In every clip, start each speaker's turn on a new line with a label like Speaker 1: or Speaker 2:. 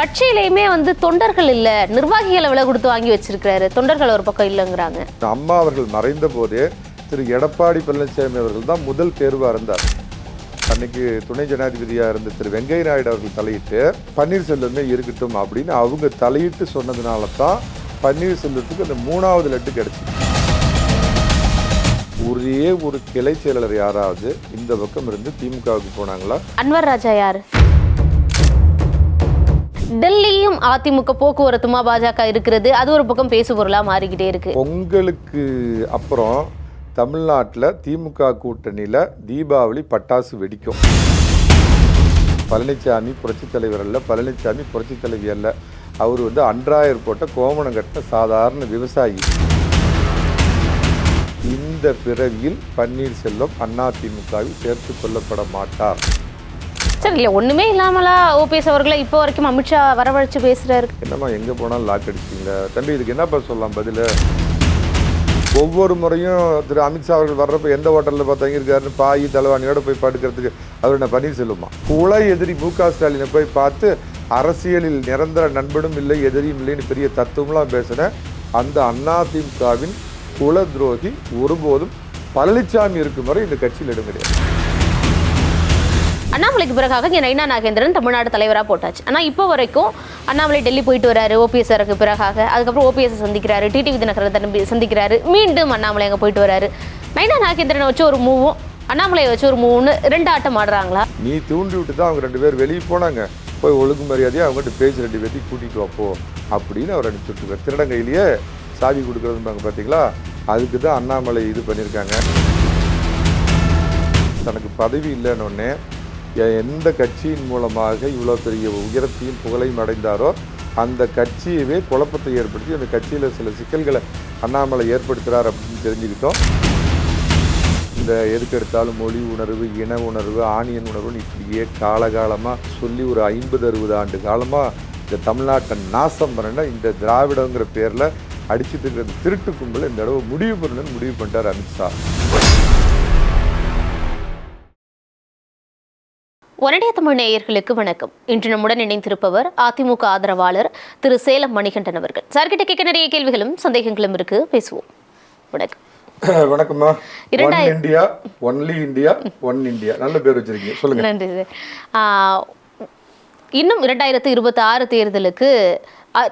Speaker 1: கட்சியிலையுமே வந்து தொண்டர்கள் இல்ல, நிர்வாகிகளை விலை கொடுத்து வாங்கி வச்சிருக்காரு, தொண்டர்கள் ஒரு பக்கம் இல்லைங்கிறாங்க.
Speaker 2: அம்மா அவர்கள் மறைந்த போதே திரு எடப்பாடி பழனிசாமி அவர்கள் தான் முதல் தேர்வாக இருந்தார். அன்னைக்கு துணை ஜனாதிபதியாக இருந்த திரு வெங்கைய நாயுடு அவர்கள் தலையிட்டு பன்னீர்செல்வமே இருக்கட்டும் அப்படின்னு அவங்க தலையிட்டு சொன்னதுனால தான் பன்னீர்செல்வத்துக்கு அந்த 3வது லட்டு கிடைச்சி. ஒரே ஒரு கிளை செயலாளர் யாராவது இந்த பக்கம் இருந்து திமுகவுக்கு போனாங்களா?
Speaker 1: அன்வர் ராஜா யாரு? டெல்லியும் அதிமுக போக்குவரத்துமா பாஜக இருக்கிறது, அது ஒரு பக்கம் பேசு பொருளா மாறிக்கிட்டே இருக்கு.
Speaker 2: பொங்கலுக்கு அப்புறம் தமிழ்நாட்டில் திமுக கூட்டணியில் தீபாவளி பட்டாசு வெடிக்கும். பழனிசாமி புரட்சித் தலைவர் அல்ல, பழனிசாமி புரட்சித் தலைவி அல்ல. அவர் வந்து அன்றாயர் போட்ட கோமணம் கட்டின சாதாரண விவசாயி. இந்த பிறவியில் பன்னீர்செல்வம் அதிமுகவில் சேர்த்து கொள்ளப்பட மாட்டார்.
Speaker 1: சரி, இல்லை ஒன்றுமே இல்லாமலா ஓபிஎஸ் அவர்களை இப்போ வரைக்கும் அமித்ஷா வரவழைச்சு பேசுகிறாரு.
Speaker 2: என்னம்மா எங்கே போனாலும் லாக் அடிச்சிங்களா தம்பி? இதுக்கு என்னப்பா சொல்லலாம் பதில்? ஒவ்வொரு முறையும் திரு அமித்ஷா அவர்கள் வர்றப்ப எந்த ஹோட்டலில் பார்த்தாங்க இருக்காருன்னு பாய் தலைவாணியோட போய் படுக்கிறதுக்கு அவர் என்ன பன்னீர்செல்வமா? குல எதிரி மு.க. ஸ்டாலினை போய் பார்த்து அரசியலில் நிரந்தர நண்பனும் இல்லை எதிரியும் இல்லைன்னு பெரிய தத்துவம்லாம் பேசுகிறேன். அந்த அதிமுகவின் குல துரோகி ஒருபோதும் பழனிசாமி இருக்கும் வரை இந்த கட்சியில் இடம் கிடையாது.
Speaker 1: அண்ணாமலைக்கு பிறகாக இங்கே நைனா நாகேந்திரன் தமிழ்நாடு தலைவராக போட்டாச்சு. ஆனால் இப்போ வரைக்கும் அண்ணாமலை டெல்லி போயிட்டு வராரு ஓபிஎஸ்ஆருக்கு பிறகாக. அதுக்கப்புறம் ஓபிஎஸ் சந்திக்கிறாரு, டிடிவி தினகரன் சந்திக்கிறாரு, மீண்டும் அண்ணாமலை அங்கே போயிட்டு வராரு. நைனா நாகேந்திரனை வச்சு ஒரு மூவும் அண்ணாமலையை வச்சு ஒரு மூவுன்னு 2 ஆட்டம் ஆடுறாங்களா?
Speaker 2: நீ தூண்டி விட்டு தான் அவங்க 2 பேர் வெளியே போனாங்க. போய் ஒழுங்கு மரியாதையாக அவங்ககிட்ட பேசி 2 பேர்த்தையும் கூட்டிகிட்டு வாப்போ அப்படின்னு அவர் அனுப்பிச்சுட்ருக்கார். திருடங்கையிலேயே சாவி கொடுக்குறதுப்பாங்க பார்த்தீங்களா? அதுக்கு தான் அண்ணாமலை இது பண்ணியிருக்காங்க. தனக்கு பதவி இல்லைன்னொன்னே எந்த கட்சியின் மூலமாக இவ்வளோ பெரிய உயரத்தையும் புகழையும் அடைந்தாரோ அந்த கட்சியவே குழப்பத்தை ஏற்படுத்தி அந்த கட்சியில் சில சிக்கல்களை அண்ணாமலை ஏற்படுத்துகிறார் அப்படின்னு தெரிஞ்சுக்கிட்டோம். இந்த எதுக்கு எடுத்தாலும் மொழி உணர்வு, இன உணர்வு, ஆணியன் உணர்வுன்னு இப்படியே காலகாலமாக சொல்லி ஒரு 50-60 ஆண்டு காலமாக இந்த தமிழ்நாட்டை நாசம் பண்ணனா இந்த திராவிடங்கிற பேரில் அடிச்சுட்டு இருக்கிற திருட்டு கும்பலை இந்த தடவை முடிவு பண்ணணும்னு முடிவு பண்ணிட்டார் அமித்ஷா.
Speaker 1: ஒனடிய தமிழ் நேயர்களுக்கு வணக்கம். இன்று நம்முடன் இணைந்திருப்பவர் அதிமுக ஆதரவாளர் திரு சேலம் மணிகண்டன் அவர்கள். சார்கிட்ட கேட்க நிறைய கேள்விகளும் சந்தேகங்களும் இருக்கு, பேசுவோம். வணக்கம்.
Speaker 2: வணக்கம்மா. India only India one India நல்ல பேர் வச்சிருக்கீங்க, சொல்லுங்க.
Speaker 1: நன்றி சார். இன்னும் 2026 தேர்தலுக்கு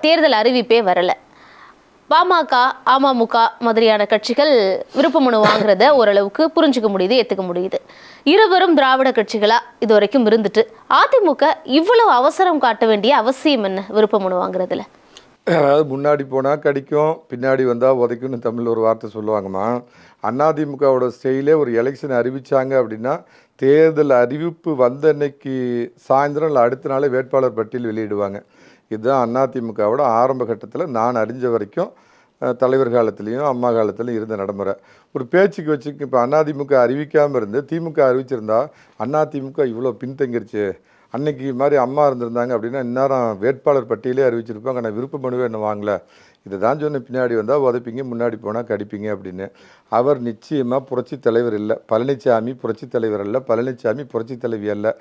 Speaker 1: தேர்தல் அறிவிப்பே வரல. பாமக, அமமுக மாதிரியான கட்சிகள் விருப்ப மனு வாங்குறத ஓரளவுக்கு புரிஞ்சுக்க முடியுது, ஏற்றுக்க முடியுது. இருவரும் திராவிட கட்சிகளா இது வரைக்கும் இருந்துட்டு அதிமுக இவ்வளவு அவசரம் காட்ட வேண்டிய அவசியம் என்ன விருப்ப மனு வாங்குறதுல?
Speaker 2: அதாவது முன்னாடி போனால் கடிக்கும், பின்னாடி வந்தால் உதைக்கும்னு தமிழ் ஒரு வார்த்தை சொல்லுவாங்கம்மா. அதிமுகவோட ஸ்டைலே ஒரு எலெக்ஷன் அறிவித்தாங்க அப்படின்னா தேர்தல் அறிவிப்பு வந்த அன்னைக்கு சாயந்தரம் இல்லை அடுத்த நாளே வேட்பாளர் பட்டியல் வெளியிடுவாங்க. இதுதான் அதிமுகவோட ஆரம்ப கட்டத்தில் நான் அறிஞ்ச வரைக்கும் தலைவர் காலத்துலேயும் அம்மா காலத்துலையும் இருந்த நடைமுறை. ஒரு பேச்சுக்கு வச்சுக்கு இப்போ அதிமுக அறிவிக்காமல் இருந்து திமுக அறிவிச்சிருந்தா அதிமுக இவ்வளோ பின்தங்கிருச்சு, அன்னைக்கு மாதிரி அம்மா இருந்திருந்தாங்க அப்படின்னா இந்நேரம் வேட்பாளர் பட்டியலே அறிவிச்சிருப்பாங்க. ஆனால் விருப்ப மனுவே என்ன வாங்கலை. இதை தான் சொன்ன பின்னாடி வந்தால் உதைப்பீங்க, முன்னாடி போனால் கடிப்பீங்க அப்படின்னு. அவர் நிச்சயமாக புரட்சி தலைவர் இல்லை. பழனிசாமி புரட்சி தலைவர் அல்ல, பழனிசாமி புரட்சி தலைவி அல்ல.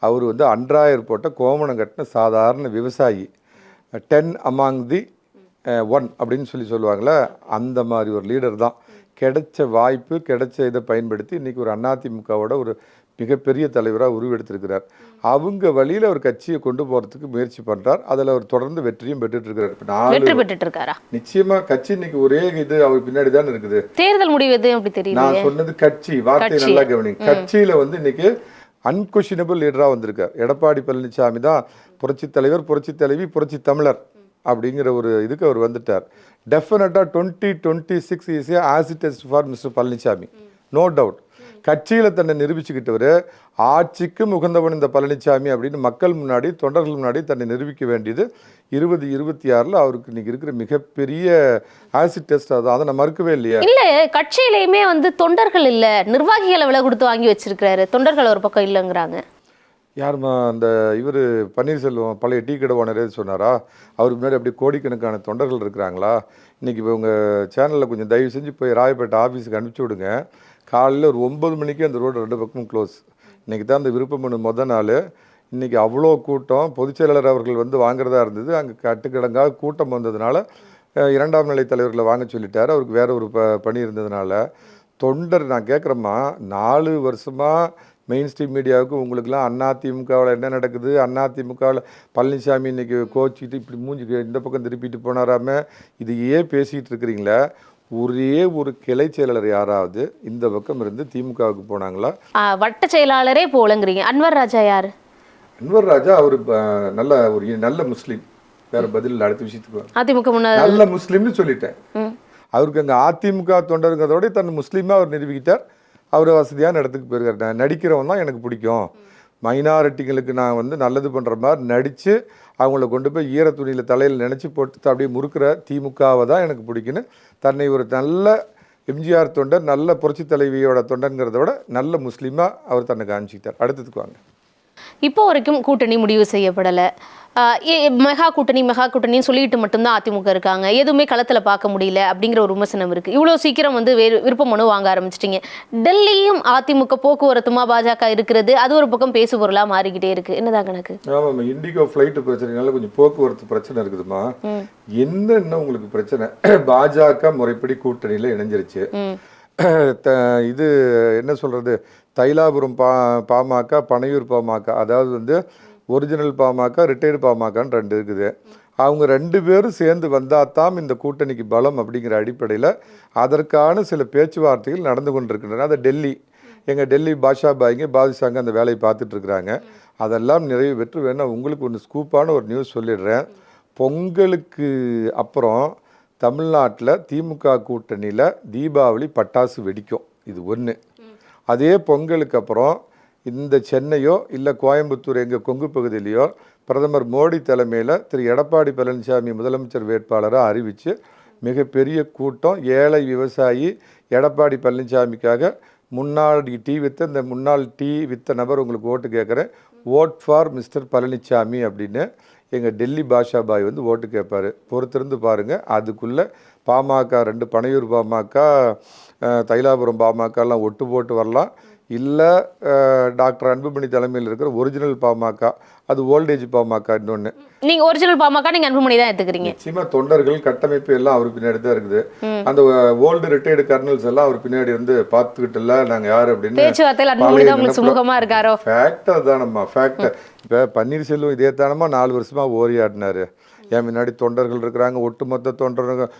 Speaker 2: அவர் வந்து அன்றாயர் போட்ட கோமணம் கட்டின சாதாரண விவசாயி. 10 among the 1 அப்படின்னு சொல்லுவாங்களே, அந்த மாதிரி ஒரு லீடர் தான். கிடைச்ச வாய்ப்பு, கிடைச்ச இதை பயன்படுத்தி இன்றைக்கி ஒரு அதிமுகவோட ஒரு மிகப்பெரிய தலைவராக உருவெடுத்திருக்கிறார். அவங்க வழியில் அவர் கட்சியை கொண்டு போகிறதுக்கு முயற்சி பண்ணுறார். அதில் அவர் தொடர்ந்து வெற்றியும் பெற்றுட்டு நிச்சயமாக கட்சி இன்னைக்கு ஒரே இது அவர் பின்னாடி தான் இருக்குது.
Speaker 1: தேர்தல் முடிவு எது அப்படி தெரியும்.
Speaker 2: நான் சொன்னது கட்சி வார்த்தை நல்லா கவனி. கட்சியில் வந்து இன்னைக்கு அன்கொஷனபிள் லீடராக வந்திருக்கார். எடப்பாடி பழனிசாமி தான் புரட்சி தலைவர், புரட்சி தலைவி, புரட்சி தமிழர் அப்படிங்கிற ஒரு இதுக்கு அவர் வந்துட்டார். டெஃபினட்டாக 2026 is a as it is for Mister Palaniswami, no doubt. கட்சியில் தன்னை நிரூபிச்சுக்கிட்டவர் ஆட்சிக்கும் உகந்தவன் இந்த பழனிசாமி அப்படின்னு மக்கள் முன்னாடி, தொண்டர்கள் முன்னாடி தன்னை நிரூபிக்க வேண்டியது 2026 அவருக்கு இன்னைக்கு இருக்கிற மிகப்பெரிய ஆசிட் டெஸ்ட். அதை நான் மறுக்கவே இல்லையா?
Speaker 1: இல்லை, கட்சியிலையுமே வந்து தொண்டர்கள் இல்லை, நிர்வாகிகளை விலை கொடுத்து வாங்கி வச்சிருக்கிறாரு, தொண்டர்கள் ஒரு பக்கம் இல்லைங்கிறாங்க.
Speaker 2: யாருமா அந்த இவர் பன்னீர்செல்வம் பழைய டீ கடை ஓனரே சொன்னாரா? அவருக்கு முன்னாடி அப்படியே கோடிக்கணக்கான தொண்டர்கள் இருக்கிறாங்களா? இன்றைக்கி இப்போ உங்கள் சேனலில் கொஞ்சம் தயவு செஞ்சு போய் ராயப்பேட்டை ஆஃபீஸுக்கு அனுப்பிச்சி விடுங்க. காலையில் ஒரு 9 மணிக்கு அந்த ரோடு 2 பக்கமும் க்ளோஸ். இன்றைக்கி தான் அந்த விருப்ப மனு மொதல் நாள். இன்றைக்கி அவ்வளோ கூட்டம். பொதுச் செயலாளர் அவர்கள் வந்து வாங்குறதா இருந்தது. அங்கே கட்டுக்கிடங்காக கூட்டம் வந்ததுனால 2ஆம் நிலை தலைவர்களை வாங்க சொல்லிட்டார். அவருக்கு வேற ஒரு பணி இருந்ததுனால தொண்டர் நான் கேட்குறேம்மா, 4 வருஷமாக மெயின் ஸ்ட்ரீம் மீடியாவுக்கு உங்களுக்குலாம் அதிமுகவில் என்ன நடக்குது, அதிமுகவில் பழனிசாமி இன்னைக்கு கோச்சிட்டு இப்படி மூஞ்சி இந்த பக்கம் திருப்பிட்டு போனாராம, இதையே பேசிகிட்டு இருக்கிறீங்களே. ஒரே ஒரு கிளை செயலாளர் யாராவது இந்த பக்கம் இருந்து திமுகவுக்கு போனாங்களா?
Speaker 1: வட்ட செயலாளரே போலங்கிறீங்க. அன்வர் ராஜா யாரு?
Speaker 2: அன்வர் ராஜா அவர் நல்ல முஸ்லீம். வேற பதில் அடுத்த விஷயத்துக்கு
Speaker 1: அதிமுக முன்னாள்
Speaker 2: நல்ல முஸ்லீம்னு சொல்லிட்டேன். அவருக்கு அங்கே அதிமுக தொண்டருங்கிறதோட தன் முஸ்லீமாக அவர் நிரூபிக்கிட்டார். அவர் வசதியான இடத்துக்கு போயிருக்கார். நான் நடிக்கிறவன் தான் எனக்கு பிடிக்கும், மைனாரிட்டிகளுக்கு நான் வந்து நல்லது பண்ணுற மாதிரி நடித்து அவங்கள கொண்டு போய் ஈர துணியில் தலையில் நினச்சி போட்டு அப்படியே முறுக்கிற திமுகவை தான் எனக்கு பிடிக்குன்னு தன்னை ஒரு நல்ல எம்ஜிஆர் தொண்டர், நல்ல புரட்சி தலைவியோட தொண்டருங்கிறத விட நல்ல முஸ்லீமாக அவர் தன்னை காமிச்சிக்கிட்டார். அடுத்ததுக்கு வாங்க.
Speaker 1: இப்போ வரைக்கும் கூட்டணி முடிவு செய்யப்படலை. மெகா கூட்டணின்னு சொல்லிட்டு மட்டும்தான் அதிமுக இருக்காங்க. எதுவுமே களத்தில் பார்க்க முடியல அப்படிங்கிற ஒரு விமர்சனம் இருக்குது. இவ்வளோ சீக்கிரம் வந்து விருப்ப மனு வாங்க ஆரம்பிச்சிட்டிங்க. டெல்லியும் அதிமுக போக்குவரத்துமா பாஜக இருக்கிறது, அது ஒரு பக்கம் பேசு பொருளாக மாறிக்கிட்டே இருக்குது. என்னதான் கணக்கு?
Speaker 2: ஆமாம், இண்டிகோ ஃப்ளைட்டு பிரச்சனைனால கொஞ்சம் போக்குவரத்து பிரச்சனை இருக்குதுமா. என்ன உங்களுக்கு பிரச்சனை? பாஜக முறைப்படி கூட்டணியில் இணைஞ்சிருச்சு. இது என்ன சொல்கிறது, தைலாபுரம் பாமக, பனையூர் பாமக, அதாவது வந்து ஒரிஜினல் பாமக, ரிட்டையர்டு பாமகன்னு 2 இருக்குது. அவங்க 2 பேரும் சேர்ந்து வந்தால் தான் இந்த கூட்டணிக்கு பலம் அப்படிங்கிற அடிப்படையில் அதற்கான சில பேச்சுவார்த்தைகள் நடந்து கொண்டிருக்கின்றன. அதை டெல்லி பாதுஷாங்க அந்த வேலையை பார்த்துட்ருக்குறாங்க. அதெல்லாம் நிறைவு பெற்று வேணால் உங்களுக்கு ஒன்று ஸ்கூப்பான ஒரு நியூஸ் சொல்லிடுறேன். பொங்கலுக்கு அப்புறம் தமிழ்நாட்டில் திமுக கூட்டணியில் தீபாவளி பட்டாசு வெடிக்கும். இது ஒன்று. அதே பொங்கலுக்கு அப்புறம் இந்த சென்னையோ இல்லை கோயம்புத்தூர் எங்கள் கொங்கு பகுதியிலையோ பிரதமர் மோடி தலைமையில் திரு எடப்பாடி பழனிசாமி முதலமைச்சர் வேட்பாளராக அறிவித்து மிகப்பெரிய கூட்டம், ஏழை விவசாயி எடப்பாடி பழனிசாமிக்காக முன்னாடி முன்னாள் டீ வித்த நபர் உங்களுக்கு ஓட்டு கேட்குறேன், ஓட் ஃபார் மிஸ்டர் பழனிசாமி அப்படின்னு எங்கள் டெல்லி பாய் வந்து ஓட்டு கேட்பார். பொறுத்திருந்து பாருங்கள். அதுக்குள்ளே பாமக 2 பனையூர் பாமக, தைலாபுரம் பாமகலாம் ஒட்டு போட்டு வரலாம். இல்லை டாக்டர் அன்புமணி தலைமையில் இருக்கிற ஒரிஜினல் பாமக, அது ஓல்டேஜ் பாமக. இன்னொன்று,
Speaker 1: நீங்கள் ஒரிஜினல் பாமக நீங்கள் அன்புமணி தான் எடுத்துக்கிறீங்க.
Speaker 2: நிச்சயமாக தொண்டர்கள் கட்டமைப்பு எல்லாம் அவர் பின்னாடி தான் இருக்குது. அந்த ஓல்டு ரிட்டையர்டு கர்னல்ஸ் எல்லாம் அவர் பின்னாடி வந்து பார்த்துக்கிட்டுல நாங்கள் யார் அப்படின்னு
Speaker 1: பேச்சுவார்த்தையில் அன்புமணி தான் உங்களுக்கு சுமூகமாக இருக்காரோ?
Speaker 2: ஃபேக்டர் தானம்மா, ஃபேக்டர். இப்போ பன்னீர்செல்வம் இதே தானம்மா 4 வருஷமாக ஓரியாடினார். என் முன்னாடி தொண்டர்கள் இருக்கிறாங்க, ஒட்டுமொத்த தொண்டர்கள்,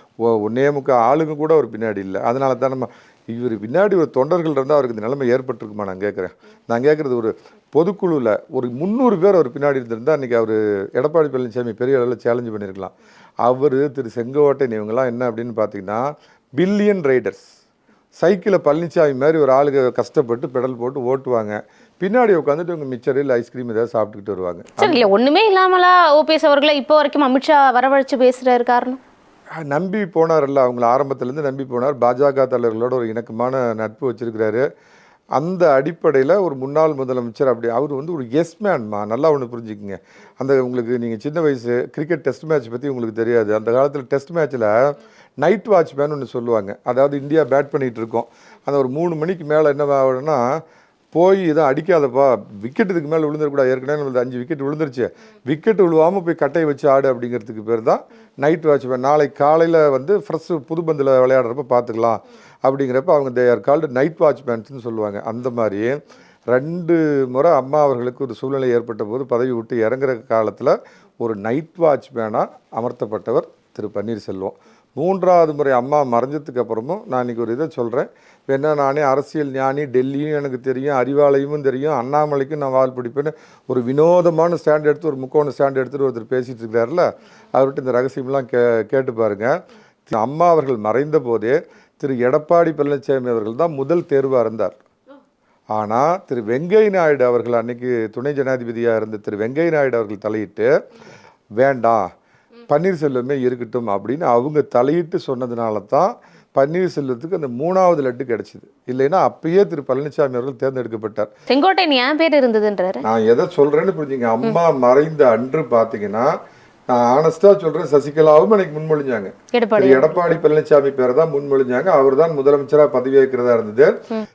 Speaker 2: ஒன்னே முக்கால் ஆளுங்க கூட அவர் பின்னாடி இல்லை. அதனால தானம்மா இவர் பின்னாடி ஒரு தொண்டர்கள் இருந்தால் அவருக்கு இந்த நிலைமை ஏற்பட்டிருக்குமா? நான் கேட்குறது ஒரு பொதுக்குழுவில் ஒரு 300 பேர் அவர் பின்னாடி இருந்திருந்தால் அன்றைக்கி அவர் எடப்பாடி பழனிசாமி பெரிய அளவில் சேலஞ்சு பண்ணியிருக்கலாம். அவர் திரு செங்கோட்டையன் இவங்கெல்லாம் என்ன அப்படின்னு பார்த்தீங்கன்னா பில்லியன் ரைடர்ஸ். சைக்கிளில் பழனிசாமி மாதிரி ஒரு ஆளுங்க கஷ்டப்பட்டு பெடல் போட்டு ஓட்டுவாங்க, பின்னாடி உட்காந்துட்டு இவங்க மிச்சர் இல்லை ஐஸ்கிரீம் ஏதாவது சாப்பிட்டுக்கிட்டு வருவாங்க.
Speaker 1: சரி, இல்லை ஒன்றுமே இல்லாமலா ஓபிஎஸ் அவர்களை இப்போ வரைக்கும் அமித்ஷா வரவழைச்சு பேசுகிறாரு? காரணம்
Speaker 2: நம்பி போனார்ல, அவங்கள ஆரம்பத்துலேருந்து நம்பி போனார். பாஜக தலைவர்களோட ஒரு இணக்கமான நட்பு வச்சுருக்கிறாரு. அந்த அடிப்படையில் ஒரு முன்னாள் முதலமைச்சர் அப்படி அவர் வந்து ஒரு எஸ் மேன்மா. நல்லா ஒன்று புரிஞ்சுக்குங்க. அந்த உங்களுக்கு நீங்கள் சின்ன வயசு கிரிக்கெட் டெஸ்ட் மேட்ச் பற்றி உங்களுக்கு தெரியாது. அந்த காலத்தில் டெஸ்ட் மேட்ச்சில் நைட் வாட்ச்மேன் ஒன்று சொல்லுவாங்க. அதாவது இந்தியா பேட் பண்ணிகிட்டு இருக்கோம், அந்த ஒரு 3 மணிக்கு மேலே என்ன ஆகுதுன்னா, போய் இதை அடிக்காதப்பா, விக்கெட்டுக்கு மேலே விழுந்துடக்கூடாது, ஏற்கனவே நம்மளுக்கு 5 விக்கெட் விழுந்துருச்சு, விக்கெட் விழுவாமல் போய் கட்டையை வச்சு ஆடு அப்படிங்கிறதுக்கு பேர் தான் நைட் வாட்ச்மேன். நாளைக்கு காலையில் வந்து ஃப்ரெஷ் புதுபந்தில் விளையாடுறப்ப பார்த்துக்கலாம் அப்படிங்கிறப்ப அவங்க தே ஆர் கால்டு நைட் வாட்ச்மேன்ஸ்னு சொல்லுவாங்க. அந்த மாதிரி 2 முறை அம்மா அவர்களுக்கு ஒரு சூழ்நிலை ஏற்பட்ட போது பதவி விட்டு இறங்குற காலத்தில் ஒரு நைட் வாட்ச்மேனாக அமர்த்தப்பட்டவர் திரு பன்னீர்செல்வம். 3வது முறை அம்மா மறைஞ்சதுக்கு அப்புறமும் நான் இன்றைக்கி ஒரு இதை சொல்கிறேன். வேணா நானே அரசியல் ஞானி, டெல்லியும் எனக்கு தெரியும், அறிவாலயமும் தெரியும், அண்ணாமலைக்கும் நான் வால் பிடிப்பேன்னு ஒரு வினோதமான ஸ்டாண்ட் எடுத்து, ஒரு முக்கோண ஸ்டாண்ட் எடுத்துகிட்டு ஒருத்தர் பேசிகிட்டு இருக்காருல்ல, அவர்கிட்ட இந்த ரகசியம்லாம் கேட்டு பாருங்கள். அம்மா அவர்கள் மறைந்த போதே திரு எடப்பாடி பழனிசாமி அவர்கள் தான் முதல் தேர்வாக இருந்தார். ஆனால் திரு வெங்கைய நாயுடு அவர்கள், அன்னைக்கு துணை ஜனாதிபதியாக இருந்த திரு வெங்கைய நாயுடு அவர்கள் தலையிட்டு வேண்டாம் பன்னீர்செல்வமே இருக்கட்டும் அப்படின்னு அவங்க தலையிட்டு சொன்னதுனால தான் பன்னீர்செல்வத்துக்கு அந்த 3வது லட்டு கிடைச்சிது. இல்லைன்னா அப்பயே திரு பழனிசாமி அவர்கள் தேர்ந்தெடுக்கப்பட்டார்.
Speaker 1: செங்கோட்டையன் என் பேர் இருந்ததுன்றாரு.
Speaker 2: நான் எதை சொல்றேன்னு புரிஞ்சுங்க. அம்மா மறைந்த அன்று பார்த்தீங்கன்னா நான் ஆனஸ்டா சொல்றேன், சசிகலாவும் எனக்கு முன்மொழிஞ்சாங்க.
Speaker 1: எடப்பாடி
Speaker 2: திரு எடப்பாடி பழனிசாமி பேரை தான் முன்மொழிஞ்சாங்க. அவர் தான் முதலமைச்சரா பதவியேற்கிறதா இருந்தது.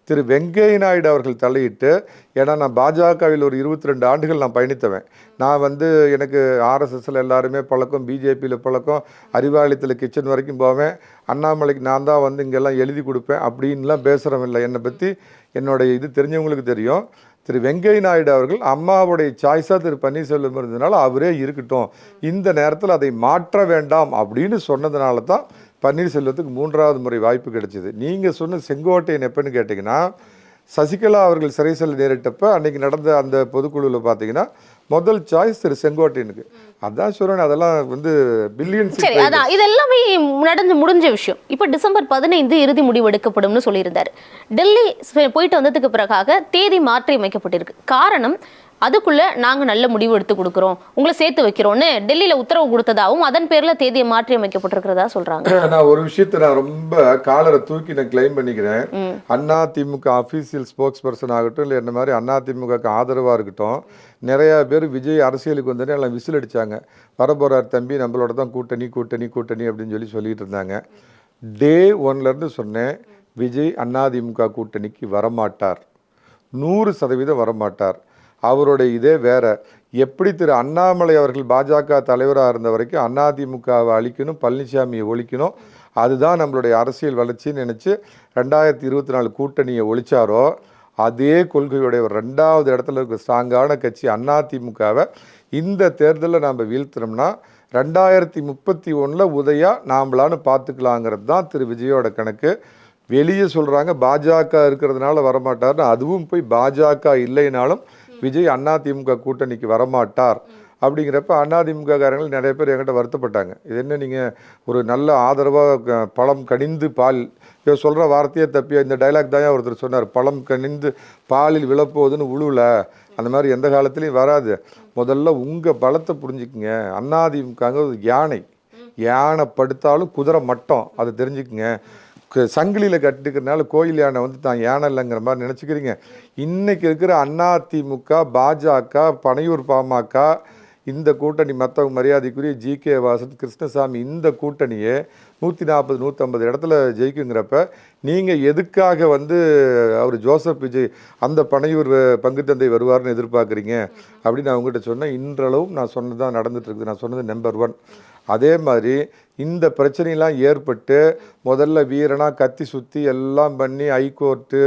Speaker 2: திரு வெங்கைய நாயுடு அவர்கள் தலையிட்டு, ஏன்னா நான் பாஜகவில் ஒரு 22 ஆண்டுகள் நான் பயணித்தவன். நான் எனக்கு ஆர்எஸ்எஸ்ல எல்லாருமே பழக்கம், பிஜேபியில் பழக்கம், அறிவாலயத்தில் கிச்சன் வரைக்கும் போவேன். அண்ணாமலைக்கு நான் தான் இங்கெல்லாம் எழுதி கொடுப்பேன் அப்படின்லாம் பேசுகிறவன் இல்லை. என்னை பற்றி என்னுடைய இது தெரிஞ்சவங்களுக்கு தெரியும். திரு வெங்கைய நாயுடு அவர்கள் அம்மாவுடைய சாய்ஸாக திரு பன்னீர்செல்வம் இருந்ததுனால அவரே இருக்கட்டும், இந்த நேரத்தில் அதை மாற்ற வேண்டாம் அப்படின்னு சொன்னதுனால தான் பன்னீர்செல்வத்துக்கு 3வது முறை வாய்ப்பு கிடைச்சிது. நீங்கள் சொன்ன செங்கோட்டையன் எப்போன்னு கேட்டிங்கன்னா, சசிகலா அவர்கள் சிறை செல்ல நேரிட்டப்ப அன்னைக்கு நடந்த அந்த பொதுக்குழுவில் பார்த்தீங்கன்னா முதல் சாய்ஸ் திரு செங்கோட்டையனுக்கு. அதான் சொல்றேன், அதெல்லாம் பில்லியன்ஸ்.
Speaker 1: சரி, அதான் இதெல்லாமே நடந்து முடிஞ்ச விஷயம். இப்போ டிசம்பர் 15 இறுதி முடிவு எடுக்கப்படும்னு சொல்லியிருந்தாரு. டெல்லி போயிட்டு வந்ததுக்கு பிறகாக தேதி மாற்றி அமைக்கப்பட்டிருக்கு. காரணம், அதுக்குள்ள நாங்க நல்ல முடிவு எடுத்து கொடுக்குறோம், உங்களை சேர்த்து வைக்கிறோம்னு டெல்லியில உத்தரவு கொடுத்ததாகவும் அதன் பேர்ல தேதியை மாற்றி அமைக்கப்பட்டிருக்கிறதா சொல்றாங்க.
Speaker 2: நான் ஒரு விஷயத்தை நான் ரொம்ப காலரை தூக்கி நான் கிளைம் பண்ணிக்கிறேன். Anna DMK official spokes person ஆகட்டும், இல்லை என்ன மாதிரி அண்ணா திமுக ஆதரவா இருக்கட்டும், நிறைய பேர் விஜய் அரசியலுக்கு வந்தோடனே எல்லாம் விசில் அடிச்சாங்க. வரப்போறார் தம்பி, நம்மளோட தான் கூட்டணி கூட்டணி கூட்டணி அப்படின்னு சொல்லிட்டு இருந்தாங்க. டே 1லேருந்து சொன்னேன், விஜய் அதிமுக கூட்டணிக்கு வரமாட்டார், 100% வரமாட்டார். அவருடைய இதே வேற. எப்படி திரு அண்ணாமலை அவர்கள் பாஜக தலைவராக இருந்த வரைக்கும் அதிமுகவை அழிக்கணும், பழனிசாமியை ஒழிக்கணும், அதுதான் நம்மளுடைய அரசியல் வளர்ச்சின்னு நினச்சி 2024 கூட்டணியை ஒழிச்சாரோ, அதே கொள்கையுடைய 2வது இடத்துல இருக்கிற ஸ்ட்ராங்கான கட்சி அதிமுகவை இந்த தேர்தலில் நாம் வீழ்த்தினோம்னா 2031 உதயா நாம்பளான்னு பார்த்துக்கலாங்கிறது தான் திரு விஜயோட கணக்கு. வெளியே சொல்கிறாங்க பாஜக இருக்கிறதுனால வரமாட்டார்னு, அதுவும் போய் பாஜக இல்லைனாலும் விஜய் அதிமுக கூட்டணிக்கு வரமாட்டார் அப்படிங்கிறப்ப அதிமுக காரங்கள் நிறைய பேர் என்கிட்ட வருத்தப்பட்டாங்க. இது என்ன நீங்கள் ஒரு நல்ல ஆதரவாக பழம் கனிந்து பால் சொல்கிற வார்த்தையே தப்பியா, இந்த டைலாக் தான் ஒருத்தர் சொன்னார், பழம் கனிந்து பாலில் விழப்போகுதுன்னு உழுவல, அந்த மாதிரி எந்த காலத்துலேயும் வராது. முதல்ல உங்கள் பலத்தை புரிஞ்சுக்குங்க. அதிமுக யானை படுத்தாலும் குதிரை மட்டம், அதை தெரிஞ்சுக்குங்க. சங்கிலியில் கட்டிக்கிறதுனால கோயில் யானை தான் யானை இல்லைங்கிற மாதிரி நினச்சிக்கிறீங்க. இன்றைக்கி இருக்கிற அதிமுக, பாஜக, பனையூர் பாமக, இந்த கூட்டணி, மற்றவங்க மரியாதைக்குரிய ஜி.கே. வாசன், கிருஷ்ணசாமி, இந்த கூட்டணியே 140 150 இடத்துல ஜெயிக்குங்கிறப்ப நீங்கள் எதுக்காக அவர் ஜோசப் விஜய் அந்த பனையூர் பங்கு தந்தை வருவார்னு எதிர்பார்க்குறீங்க அப்படின்னு அவங்ககிட்ட சொன்னேன். இன்றளவும் நான் சொன்னது தான் நடந்துட்டு இருக்குது. நான் சொன்னது நம்பர் 1. அதே மாதிரி இந்த பிரச்சனைலாம் ஏற்பட்டு முதல்ல வீரனா கத்தி சுற்றி எல்லாம் பண்ணி high court,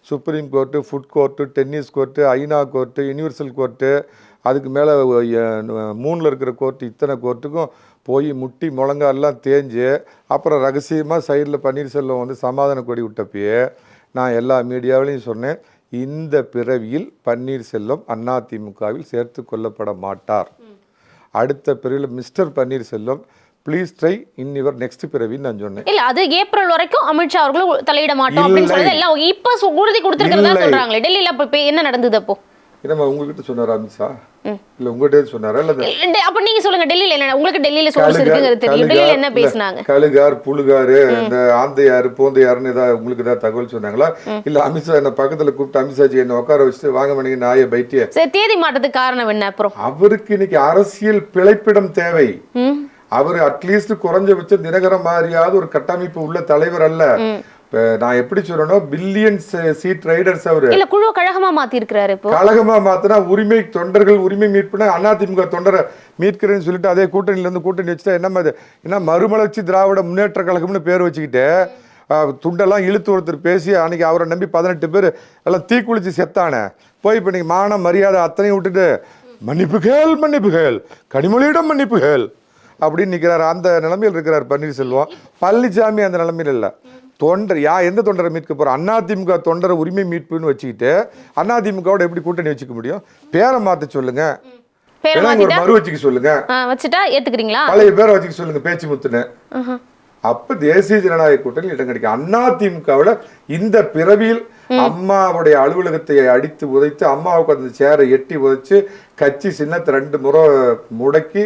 Speaker 2: supreme court, food court, tennis court, ஐநா கோர்ட்டு, யூனிவர்சல் கோர்ட்டு, அதுக்கு மேலே 3ல் இருக்கிற கோர்ட்டு, இத்தனை கோர்ட்டுக்கும் போய் முட்டி முழங்கால்லாம் தேஞ்சு அப்புறம் ரகசியமாக சைடில் பன்னீர்செல்வம் சமாதான கொடி விட்டப்பயே நான் எல்லா மீடியாவிலையும் சொன்னேன், இந்த பிறவியில் பன்னீர்செல்வம் அதிமுகவில் சேர்த்து கொள்ளப்பட மாட்டார். அடுத்த பிறவியில் mister Panneerselvam please try in your next பிறவின்னு நான் சொன்னேன்.
Speaker 1: இல்ல, அது ஏப்ரல் வரைக்கும் அமித்ஷா அவர்களும் தலையிட மாட்டோம் அப்படின்னு சொல்லி எல்லாம் இப்ப உறுதி கொடுத்திருக்கிறதா சொல்றாங்களே. டெல்லியில அப்ப என்ன நடந்தது? அப்போ
Speaker 2: என்னமா உங்ககிட்ட சொன்னாரா அமித்ஷா? இல்ல உங்ககிட்ட சொன்னாரா? இல்ல அப்ப
Speaker 1: நீங்க சொல்லுங்க, டெல்லியில என்ன உங்களுக்கு டெல்லியில சோர்ஸ் இருக்குங்கிறது தெரியும். டெல்லியில என்ன பேசினாங்க?
Speaker 2: கழுகார், புழுகாரு, இந்த ஆந்தையாரு, போந்தையாருன்னு ஏதாவது உங்களுக்கு ஏதாவது தகவல் சொன்னாங்களா? இல்ல அமித்ஷா என்ன பக்கத்துல கூப்பிட்டு அமித்ஷாஜி என்ன உட்கார வச்சுட்டு வாங்க மணிக்கு நாய பைட்டிய
Speaker 1: தேதி மாற்றத்துக்கு காரணம் என்ன? அப்புறம்
Speaker 2: அவருக்கு இன்னைக்கு அரசியல் பிழைப்பிடம் தேவை. அவர் அட்லீஸ்ட் குறைஞ்சபட்சம் தினகரன் மாதிரியாவது ஒரு கட்டமைப்பு உள்ள தலைவர் அல்ல. நான் எப்படி சொல்லணும், பில்லியன்ஸ் சீட் ரைடர்ஸ் அவரு.
Speaker 1: இல்ல குழு கழகமா மாத்தி இருக்காரு. இப்போ
Speaker 2: கழகமா மாத்தினா உரிமை தொண்டர்கள் உரிமை மீட்புனா அதிமுக தொண்டரை மீட்கிறேன்னு சொல்லிட்டு அதே கூட்டணியில இருந்து கூட்டணி வச்சுட்டா என்ன மறுமலர்ச்சி திராவிட முன்னேற்ற கழகம்னு பேர் வச்சுக்கிட்டு துண்டெல்லாம் இழுத்து ஒருத்தர் பேசி அன்னைக்கு அவரை நம்பி 18 பேர் எல்லாம் தீக்குளிச்சு செத்தானே. போய் இப்போ நீங்க மான மரியாதை அத்தனையும் விட்டுட்டு மன்னிப்புகள் கனிமொழியிடம் மன்னிப்புகள் அப்படின்னு நிற்கிறார். அந்த நிலைமையில் இருக்கிறார் பன்னீர்செல்வம். பழனிசாமி அந்த நிலைமையில் இல்லை. தொண்டர் எந்த தொண்டரை மீட்க போறோம்? அதிமுக தொண்டரை உரிமை மீட்புன்னு வச்சுக்கிட்டு அதிமுகவோட எப்படி கூட்டணி வச்சுக்க முடியும்? பேரை மாத்த சொல்லுங்க, ஒரு மறு வச்சுக்க சொல்லுங்க,
Speaker 1: வச்சுட்டா ஏத்துக்கிறீங்களா?
Speaker 2: பழைய பேரை வச்சுக்க சொல்லுங்க, பேச்சு முத்துன்னு. அப்ப தேசிய ஜனநாயக கூட்டணி இடம் கிடைக்கும். அதிமுகவுல இந்த பிறவியில் அம்மாவுடைய அலுவலகத்தை அடித்து உதைத்து அம்மாவுக்கு அந்த சேரை எட்டி உதைச்சு கட்சி சின்னத்தை 2 முறை முடக்கி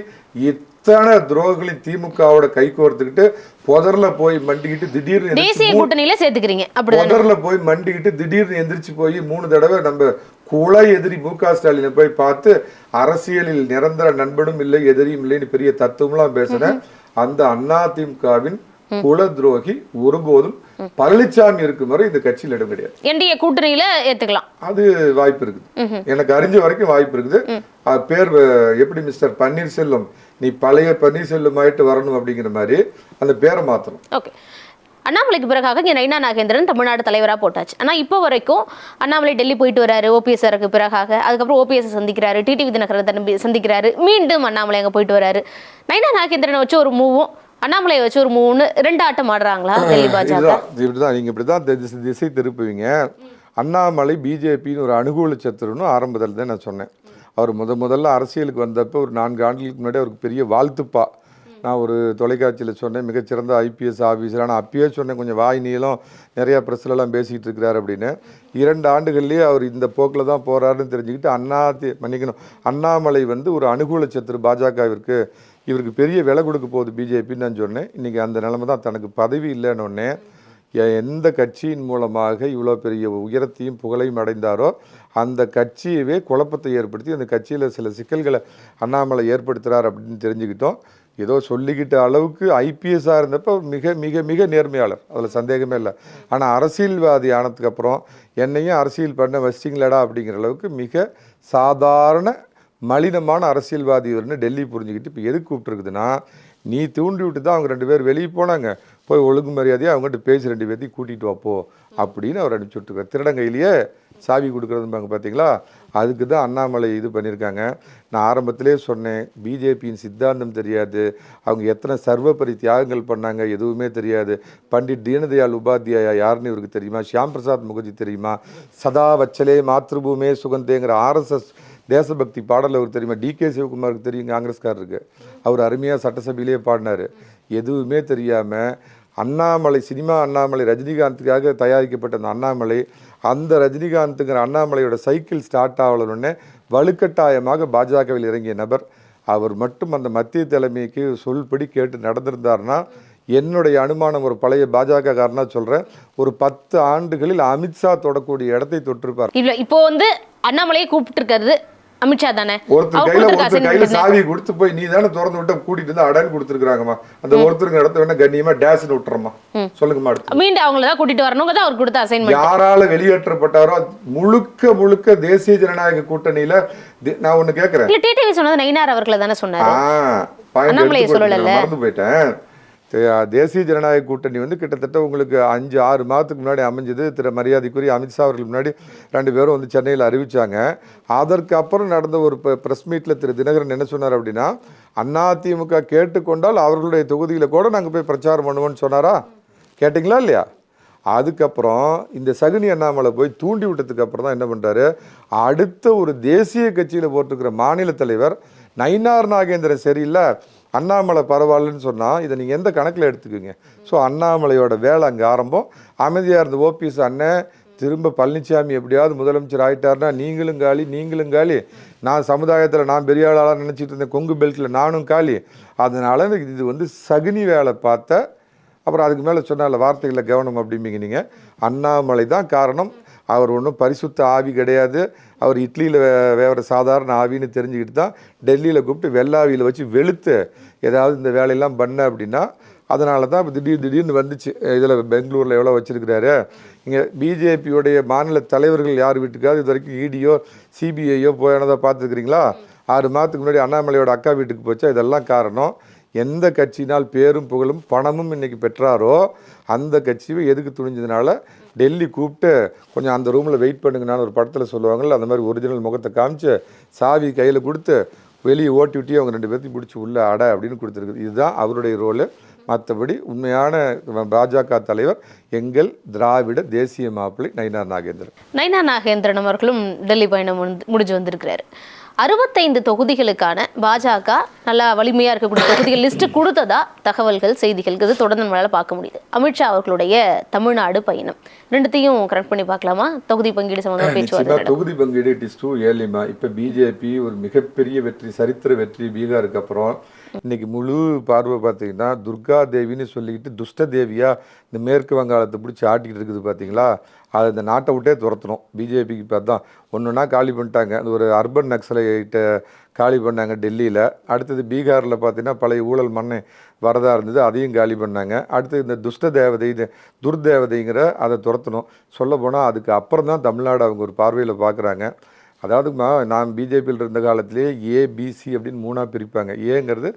Speaker 2: இத்தனை துரோகங்களை திமுகவோட கை கோர்த்துக்கிட்டு புதர்ல போய் மண்டிக்கிட்டு திடீர்னு
Speaker 1: தேசிய கூட்டணியில சேர்த்துக்கிறீங்க அப்படிதான்.
Speaker 2: புதர்ல போய் மண்டிக்கிட்டு திடீர்னு எந்திரிச்சு போய் 3 தடவை நம்ம குலை எதிரி மு.க. ஸ்டாலினை போய் பார்த்து அரசியலில் நிரந்தர நண்பனும் இல்லை எதிரியும் இல்லைன்னு பெரிய தத்துவம்லாம் பேசுறேன். அந்த அதிமுகவின் குல துரோகி ஒருபோதும் பழனிசாமி இருக்கும் வரை இந்த கட்சியில் இடம் கிடையாது.
Speaker 1: என்டிஏ கூட்டணியில ஏத்துக்கலாம்,
Speaker 2: அது வாய்ப்பு இருக்குது, எனக்கு அறிஞ்ச வரைக்கும் வாய்ப்பு இருக்குது. பேர் எப்படி மிஸ்டர் பன்னீர்செல்வம், நீ பழைய பன்னீர்செல்வம் ஆயிட்டு வரணும் அப்படிங்கிற மாதிரி அந்த பேரை மாத்தணும்.
Speaker 1: ஓகே. அண்ணாமலைக்கு பிறகாக இங்கே நயினா நாகேந்திரன் தமிழ்நாடு தலைவராக போட்டாச்சு. ஆனால் இப்போ வரைக்கும் அண்ணாமலை டெல்லி போயிட்டு வராரு ஓபிஎஸ்ஆருக்கு பிறகாக. அதுக்கப்புறம் ஓபிஎஸ் சந்திக்கிறாரு, டிடிவி தினகரன் சந்திக்கிறாரு, மீண்டும் அண்ணாமலை அங்கே போயிட்டு வராரு. நயினா நாகேந்திரனை வச்சு ஒரு மூவும் அண்ணாமலையை வச்சு ஒரு மூணு 2 ஆட்டம் ஆடுறாங்களா டெல்லி பாஜக?
Speaker 2: இப்படிதான் நீங்க இப்படிதான் திசை திருப்புவீங்க. அண்ணாமலை பிஜேபின்னு ஒரு அனுகூல சத்துருன்னு ஆரம்பத்தில் தான் நான் சொன்னேன். அவர் முதல்ல அரசியலுக்கு வந்தப்போ ஒரு 4 ஆண்டுகளுக்கு முன்னாடி அவருக்கு பெரிய வாழ்த்துப்பா நான் ஒரு தொலைக்காட்சியில் சொன்னேன், மிகச்சிறந்த ஐபிஎஸ் ஆஃபீஸர். ஆனால் அப்பயே சொன்னேன் கொஞ்சம் வாய் நீளம் நிறையா ப்ரெஸ்லலாம் பேசிகிட்டு இருக்கிறார் அப்படின்னு. 2 ஆண்டுகள்லேயே அவர் இந்த போக்கில் தான் போகிறாருன்னு தெரிஞ்சுக்கிட்டு அண்ணாமலை வந்து ஒரு அனுகூல சத்துரு பாஜகவிற்கு, இவருக்கு பெரிய விலை கொடுக்க போகுது பிஜேபின்னு நான் சொன்னேன். இன்றைக்கி அந்த நிலைமை தான், தனக்கு பதவி இல்லைன்னொன்னே எந்த கட்சியின் மூலமாக இவ்வளோ பெரிய உயரத்தையும் புகழையும் அடைந்தாரோ அந்த கட்சியவே குழப்பத்தை ஏற்படுத்தி அந்த கட்சியில் சில சிக்கல்களை அண்ணாமலை ஏற்படுத்துகிறார் அப்படின்னு தெரிஞ்சுக்கிட்டோம். ஏதோ சொல்லிக்கிட்ட அளவுக்கு ஐபிஎஸ்ஸாக இருந்தப்போ மிக மிக மிக நேர்மையாளர், அதில் சந்தேகமே இல்லை. ஆனால் அரசியல்வாதி ஆனதுக்கப்புறம் என்னையும் அரசியல் பண்ண வச்சிங்களடா அப்படிங்கிற அளவுக்கு மிக சாதாரண மலினமான அரசியல்வாதி இவர்னு டெல்லி புரிஞ்சுக்கிட்டு இப்போ எதுக்கு கூப்பிட்டுருக்குதுன்னா, நீ தூண்டி விட்டு தான் அவங்க 2 பேர் வெளியே போனாங்க, போய் ஒழுங்கு மரியாதையாக அவங்ககிட்ட பேசி 2 பேர்த்தையும் கூட்டிகிட்டு வாப்போ அப்படின்னு அவர் அனுப்பிச்சி விட்டுருக்கார். திருடங்கையிலேயே சாவி கொடுக்குறதும்பாங்க பார்த்தீங்களா, அதுக்கு தான் அண்ணாமலை இது பண்ணியிருக்காங்க. நான் ஆரம்பத்திலே சொன்னேன், பிஜேபியின் சித்தாந்தம் தெரியாது, அவங்க எத்தனை சர்வபரி தியாகங்கள் பண்ணாங்க எதுவுமே தெரியாது. பண்டிட் தீனதயாள் உபாத்யாயா யாருன்னு இவருக்கு தெரியுமா, ஷியாம் பிரசாத் முகர்ஜி தெரியுமா, சதா வச்சலே மாத்ருபூமே சுகந்தேங்கிற ஆர்எஸ்எஸ் தேசபக்தி பாடல் அவருக்கு தெரியுமா, டிகே சிவகுமாருக்கு தெரியும், காங்கிரஸ்காரருக்கு, அவர் அருமையாக சட்டசபையிலேயே பாடினார். எதுவுமே தெரியாமல் அண்ணாமலை ரஜினிகாந்துக்காக தயாரிக்கப்பட்ட அந்த அண்ணாமலை, அந்த ரஜினிகாந்துங்கிற அண்ணாமலையோட சைக்கிள் ஸ்டார்ட் ஆகலன்னு வலுக்கட்டாயமாக பாஜகவில் இறங்கிய நபர். அவர் மட்டும் அந்த மத்திய தலைமைக்கு சொல்படி கேட்டு நடந்திருந்தார்னா, என்னுடைய அனுமானம் ஒரு பழைய பாஜக காரனா சொல்கிறேன், ஒரு 10 ஆண்டுகளில் அமித்ஷா தொடக்கூடிய இடத்தை தொற்றிருப்பார்.
Speaker 1: இப்போ வந்து அண்ணாமலையை கூப்பிட்டு இருக்கிறது அமித்ஷா தானே,
Speaker 2: ஒருத்தர் கையில சாவி கொடுத்து போய் நீ தானே திறந்து விட்ட கூட்டிட்டு வந்து அடன் கொடுத்துருக்காங்கம்மா, அந்த ஒருத்தருக்கு இடத்த வேணா கண்ணியமா டேஸ்ன்னு விட்டுறமா சொல்லுங்கம்மா,
Speaker 1: மீண்டும் அவங்களதான் கூட்டிட்டு வரணும் தான் அவர் கொடுத்த அசைன்மெண்ட்.
Speaker 2: யாரால வெளியேற்றப்பட்டாரோ முழுக்க தேசிய ஜனநாயக கூட்டணியில. நான் ஒண்ணு கேக்குறேன்,
Speaker 1: டிடிவி சொன்னது நயினார் அவர்களை தானே சொன்னாரு,
Speaker 2: மறந்து போயிட்டேன். தேசிய ஜனநாயக கூட்டணி வந்து கிட்டத்தட்ட உங்களுக்கு 5-6 மாதத்துக்கு முன்னாடி அமைஞ்சது. திரு மரியாதைக்குரிய அமித்ஷா அவர்கள் முன்னாடி 2 பேரும் வந்து சென்னையில் அறிவிச்சாங்க. அதற்கு அப்புறம் நடந்த ஒரு ப்ரெஸ் மீட்டில் திரு தினகரன் என்ன சொன்னார் அப்படின்னா, அதிமுக கேட்டுக்கொண்டால் அவர்களுடைய தொகுதியில் கூட நாங்கள் போய் பிரச்சாரம் பண்ணுவோம்னு சொன்னாரா, கேட்டிங்களா இல்லையா? அதுக்கப்புறம் இந்த சகுனி அண்ணாமலை போய் தூண்டி விட்டதுக்கு அப்புறம் தான் என்ன பண்ணுறாரு, அடுத்த ஒரு தேசிய கட்சியில் போட்டிருக்கிற மாநில தலைவர் நயினார் நாகேந்திரன் சரியில்லை, அண்ணாமலை பரவாயில்லன்னு சொன்னால் இதை நீங்கள் எந்த கணக்கில் எடுத்துக்குங்க. ஸோ அண்ணாமலையோட வேலை அங்கே ஆரம்பம். அமைதியாக இருந்த ஓபிஎஸ் அண்ணன் திரும்ப பழனிசாமி எப்படியாவது முதலமைச்சர் ஆகிட்டார்னா நீங்களும் காலி, நான் சமுதாயத்தில் நான் பெரிய ஆளாக நினச்சிட்டு இருந்தேன், கொங்கு பெல்ட்டில் நானும் காலி. அதனால் இது வந்து சகுனி வேலை பார்த்த அப்புறம் அதுக்கு மேலே சொன்னால வார்த்தைகளை கவனம் அப்படிம்பிங்க நீங்கள். அண்ணாமலை தான் காரணம். அவர் ஒன்றும் பரிசுத்த ஆவி கிடையாது, அவர் இட்லியில் வேற சாதாரண ஆவின்னு தெரிஞ்சுக்கிட்டு தான் டெல்லியில் கூப்பிட்டு வெள்ளாவியில் வச்சு வெளுத்து ஏதாவது இந்த வேலையெல்லாம் பண்ண அப்படின்னா, அதனால தான் இப்போ திடீர்னு வந்துச்சு. இதில் பெங்களூரில் எவ்வளோ வச்சுருக்கிறாரு. இங்கே பிஜேபியோடைய மாநில தலைவர்கள் யார் வீட்டுக்காவது இது வரைக்கும் இடியோ சிபிஐயோ போயானதாக பார்த்துருக்குறீங்களா? 6 மாதத்துக்கு முன்னாடி அண்ணாமலையோட அக்கா வீட்டுக்கு போச்சா. இதெல்லாம் காரணம் எந்த கட்சினால் பேரும் புகழும் பணமும் இன்னைக்கு பெற்றாரோ அந்த கட்சியை எதுக்கு துணிஞ்சதுனால டெல்லி கூப்பிட்டு கொஞ்சம் அந்த ரூமில் வெயிட் பண்ணுங்கன்னு ஒரு படத்தில் சொல்லுவாங்கள்ல, அந்த மாதிரி ஒரிஜினல் முகத்தை காமிச்சு சாவி கையில் கொடுத்து வெளியே ஓட்டி விட்டி அவங்க 2 பேர்த்தையும் பிடிச்சி உள்ள அடை அப்படின்னு கொடுத்துருக்குது. இதுதான் அவருடைய ரோலு. மற்றபடி உண்மையான பாஜக தலைவர் எங்கள் திராவிட தேசிய மாப்பிள்ளை நயினார்
Speaker 1: நாகேந்திரன் அவர்களும் டெல்லி பயணம் முடிஞ்சு வந்திருக்கிறாரு. 65 தொகுதிகளுக்கான பாஜக நல்லா வலிமையாக இருக்கக்கூடிய தொகுதிகள் லிஸ்ட்டு கொடுத்ததா தகவல்கள் செய்திகள் இது தொடர்ந்து நம்மளால் பார்க்க முடியுது. அமித்ஷா அவர்களுடைய தமிழ்நாடு பயணம் ரெண்டுத்தையும் கரெக்ட் பண்ணி பார்க்கலாமா? தொகுதி பங்கீடு சம்பந்தமாக பேச்சுவார்த்தை.
Speaker 2: தொகுதி பங்கீடு இட் இஸ் டூ ஏர்லிமா. இப்போ பிஜேபி ஒரு மிகப்பெரிய வெற்றி, சரித்திர வெற்றி பீகாருக்கு அப்புறம் இன்னைக்கு முழு பார்வை பார்த்தீங்கன்னா துர்கா தேவின்னு சொல்லிக்கிட்டு துஷ்ட தேவியா இந்த மேற்கு வங்காளத்தை பிடிச்சி ஆட்டிக்கிட்டு இருக்குது பார்த்தீங்களா, அதை இந்த நாட்டை விட்டே துரத்தணும். பிஜேபிக்கு பார்த்தா ஒன்றுனா காலி பண்ணிட்டாங்க. அது ஒரு அர்பன் நக்சலைட்டை காலி பண்ணாங்க டெல்லியில். அடுத்தது பீகாரில் பார்த்தீங்கன்னா பழைய ஊழல் மண்ணை வரதா இருந்தது, அதையும் காலி பண்ணாங்க. அடுத்து இந்த துஷ்ட தேவதை இது துர்தேவதைங்கிற அதை துரத்தணும். சொல்லப்போனால் அதுக்கு அப்புறம் தான் தமிழ்நாடு அவங்க ஒரு பார்வையில் பார்க்குறாங்க. அதாவதுமா நான் பிஜேபியில் இருந்த காலத்திலேயே ஏபிசி அப்படின்னு 3ஆக பிரிப்பாங்க. ஏங்கிறது